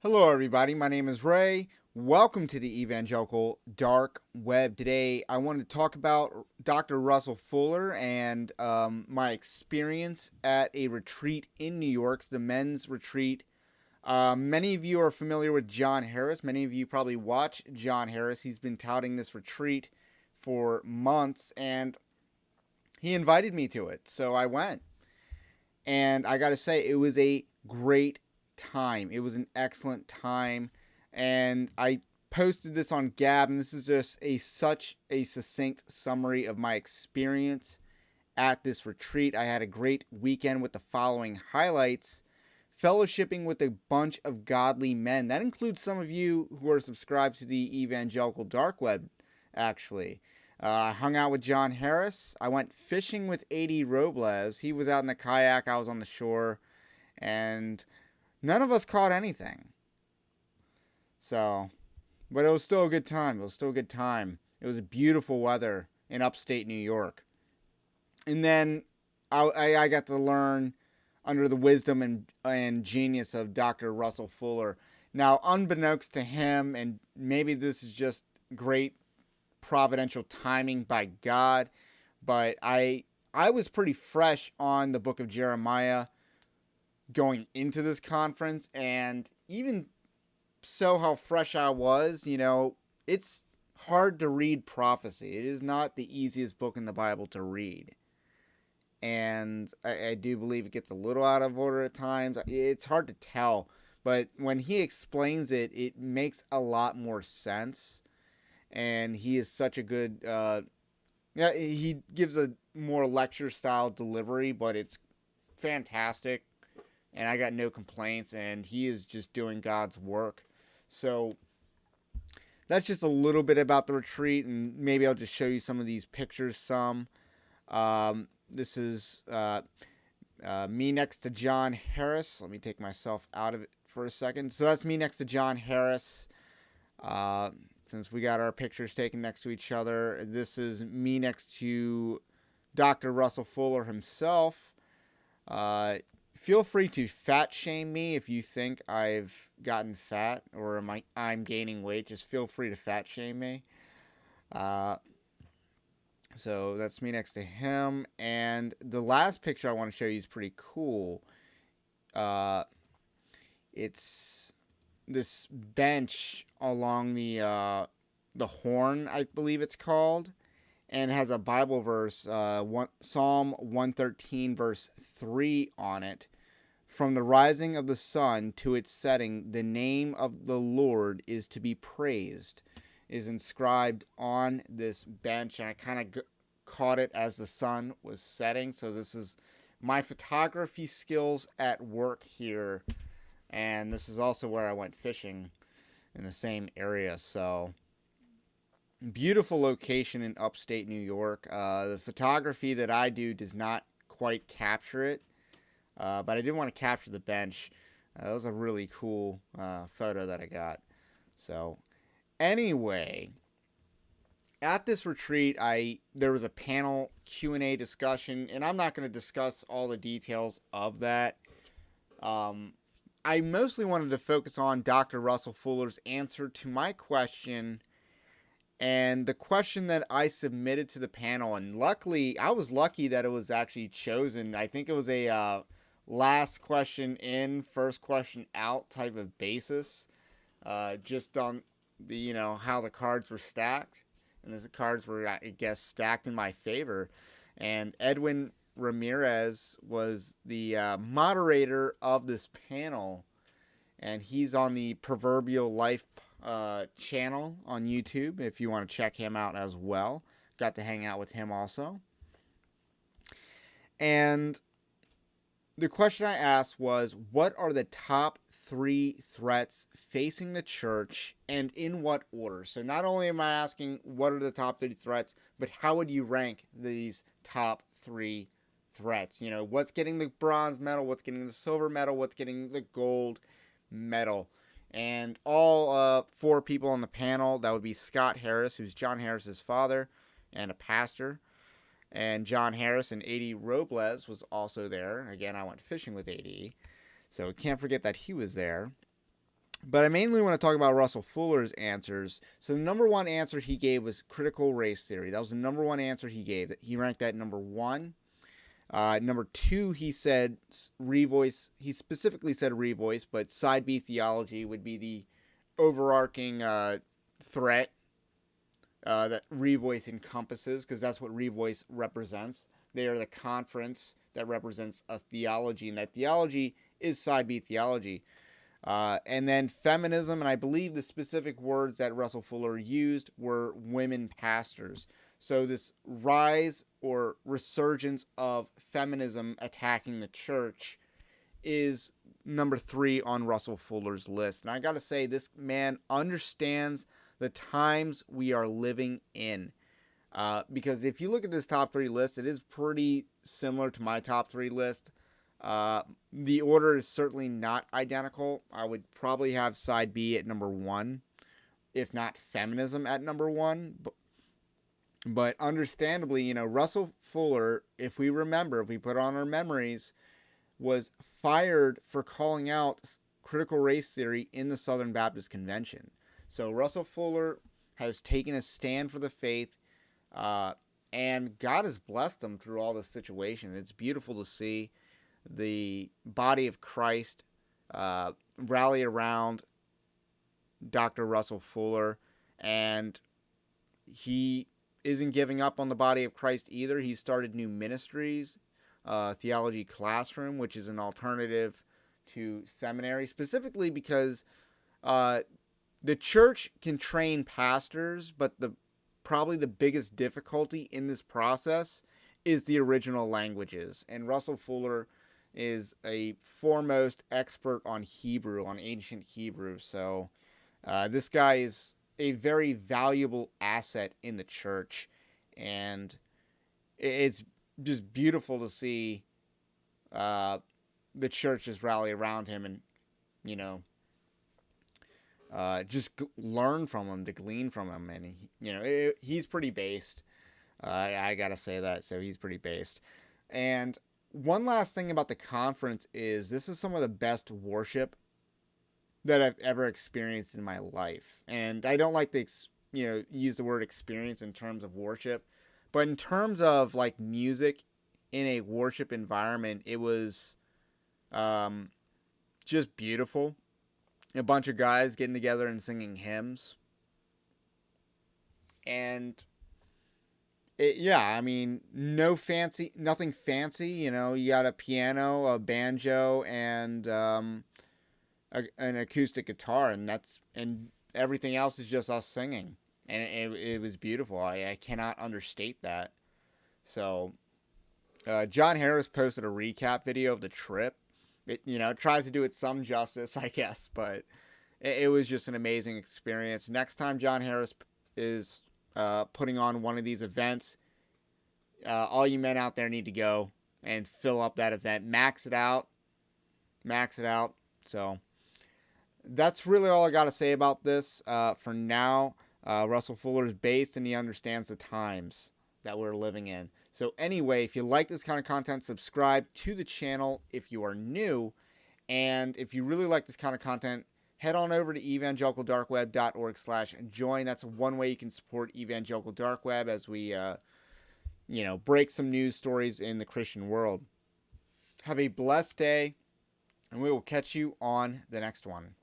Hello, everybody. My name is Ray. Welcome to the Evangelical Dark Web. Today, I wanted to talk about Dr. Russell Fuller and my experience at a retreat in New York, the men's retreat. Many of you are familiar with John Harris. Many of you probably watch John Harris. He's been touting this retreat for months, and he invited me to it. So I went. And I got to say, it was a great time. It was an excellent time. And I posted this on Gab, and this is just such a succinct summary of my experience at this retreat. I had a great weekend with the following highlights: fellowshipping with a bunch of godly men. That includes some of you who are subscribed to the Evangelical Dark Web, actually. I hung out with John Harris. I went fishing with A.D. Robles. He was out in the kayak, I was on the shore, and none of us caught anything. So, but it was still a good time. It was still a good time. It was beautiful weather in upstate New York. And then I got to learn under the wisdom and genius of Dr. Russell Fuller. Now, unbeknownst to him, and maybe this is just great providential timing by God, but I was pretty fresh on the book of Jeremiah going into this conference, and even so, how fresh I was, it's hard to read prophecy. It is not the easiest book in the Bible to read. And I do believe it gets a little out of order at times. It's hard to tell, but when he explains it, it makes a lot more sense. And he is such a good, yeah, he gives a more lecture style delivery, but it's fantastic. And I got no complaints, and he is just doing God's work. So that's just a little bit about the retreat, and maybe I'll just show you some of these pictures. This is me next to John Harris. Let me take myself out of it for a second. So that's me next to John Harris. Since we got our pictures taken next to each other, this is me next to Dr. Russell Fuller himself. Feel free to fat shame me if you think I've gotten fat or I'm gaining weight. Just feel free to fat shame me. So that's me next to him. And the last picture I want to show you is pretty cool. It's this bench along the horn, I believe it's called, and it has a Bible verse, Psalm 113, verse 3 on it. From the rising of the sun to its setting, the name of the Lord is to be praised, is inscribed on this bench, and I kind of caught it as the sun was setting. So this is my photography skills at work here, and this is also where I went fishing in the same area. So beautiful location in upstate New York. The photography that I do does not quite capture it, but I did want to capture the bench. That was a really cool photo that I got. So anyway, at this retreat, there was a panel Q&A discussion, and I'm not going to discuss all the details of that. I mostly wanted to focus on Dr. Russell Fuller's answer to my question, and the question that I submitted to the panel. And luckily, I was lucky that it was actually chosen. I think it was a last question in, first question out type of basis, just on the how the cards were stacked, and the cards were, I guess, stacked in my favor. And Edwin Ramirez was the moderator of this panel, and he's on the Proverbial Life channel on YouTube if you want to check him out as well. Got to hang out with him also. And the question I asked was, what are the top 3 threats facing the church, and in what order? So not only am I asking what are the top 3 threats, but how would you rank these top 3 threats? What's getting the bronze medal, what's getting the silver medal, what's getting the gold medal? And all 4 people on the panel, that would be Scott Harris, who's John Harris's father and a pastor, and John Harris, and A.D. Robles was also there. Again, I went fishing with A.D., so can't forget that he was there. But I mainly want to talk about Russell Fuller's answers. So the number one answer he gave was critical race theory. That was the number one answer he gave. He ranked that number one. Number two, he said revoice. He specifically said revoice, but side B theology would be the overarching threat that revoice encompasses, because that's what revoice represents. They are the conference that represents a theology, and that theology is side B theology. And then feminism, and I believe the specific words that Russell Fuller used were women pastors. So this rise or resurgence of feminism attacking the church is number three on Russell Fuller's list. And I got to say, this man understands the times we are living in. Because if you look at this top three list, it is pretty similar to my top three list. The order is certainly not identical. I would probably have side B at number one, if not feminism at number one. But understandably, Russell Fuller, if we put on our memories, was fired for calling out critical race theory in the Southern Baptist Convention. So Russell Fuller has taken a stand for the faith, and God has blessed him through all this situation. It's beautiful to see the body of Christ rally around Dr. Russell Fuller, and he isn't giving up on the body of Christ either. He started new ministries, Theology Classroom, which is an alternative to seminary, specifically because the church can train pastors, but probably the biggest difficulty in this process is the original languages. And Russell Fuller is a foremost expert on Hebrew, on ancient Hebrew. So this guy is a very valuable asset in the church, and it's just beautiful to see the church just rally around him and, just learn from him, to glean from him. And, he's pretty based. I gotta say that. So he's pretty based. And one last thing about the conference is this is some of the best worship that I've ever experienced in my life. And I don't like to, use the word experience in terms of worship, but in terms of like music in a worship environment, it was just beautiful. A bunch of guys getting together and singing hymns. And nothing fancy. You got a piano, a banjo, and an acoustic guitar, and everything else is just us singing, and it was beautiful. I cannot understate that. So, John Harris posted a recap video of the trip. It tries to do it some justice, I guess, but it was just an amazing experience. Next time John Harris is putting on one of these events, all you men out there need to go and fill up that event, max it out. So that's really all I got to say about this for now. Russell Fuller is based, and he understands the times that we're living in. So anyway, if you like this kind of content, subscribe to the channel if you are new. And if you really like this kind of content, head on over to evangelicaldarkweb.org/join. That's one way you can support Evangelical Dark Web as we, break some news stories in the Christian world. Have a blessed day, and we will catch you on the next one.